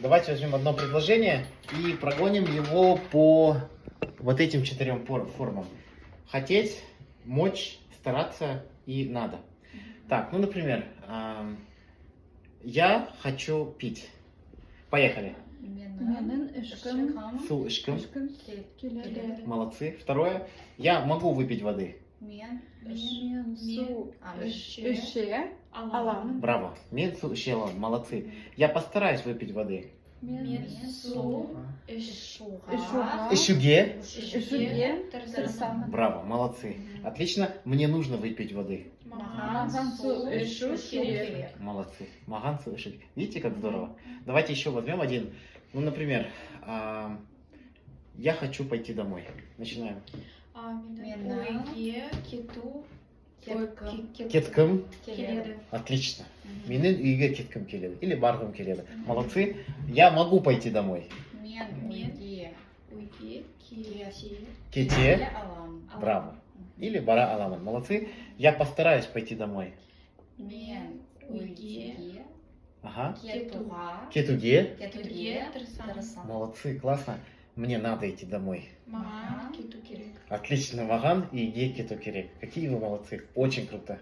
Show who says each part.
Speaker 1: Давайте возьмем одно предложение и прогоним его по вот этим 4 формам. Хотеть, мочь, стараться и надо. Так, ну, например, я хочу пить. Поехали.
Speaker 2: Менің ішкім
Speaker 1: Су ишким.
Speaker 2: келеді.
Speaker 1: Молодцы. Второе. Я могу выпить воды.
Speaker 2: Мен су іше аламын.
Speaker 1: Браво. Мен су іше аламын. Молодцы. Я постараюсь выпить воды.
Speaker 2: Мен су ішуға
Speaker 1: Ішуге.
Speaker 2: тырысамын.
Speaker 1: Браво. Молодцы. Отлично. Мне нужно выпить воды.
Speaker 2: Маған су ішу керек.
Speaker 1: Молодцы. Маган су ішу. Видите, как здорово? Давайте еще возьмем один. Ну, например, я хочу пойти домой. Начинаем.
Speaker 3: Ойге кету
Speaker 1: Кеткім.
Speaker 3: келеді.
Speaker 1: Отлично. Менің үйге кеткім келеді. Или барғым келеді. Молодцы. Я могу пойти домой.
Speaker 3: Ойге
Speaker 1: Кете. Браво. Или бара аламын. Молодцы. Я постараюсь пойти домой.
Speaker 3: Ойге
Speaker 1: Ага.
Speaker 2: Кетуге
Speaker 1: Кетуге.
Speaker 3: тырысамын.
Speaker 1: Молодцы. Классно. Мне надо идти домой.
Speaker 3: Маған кету керек.
Speaker 1: Отлично. Маган и иге кету керек. Какие вы молодцы. Очень круто.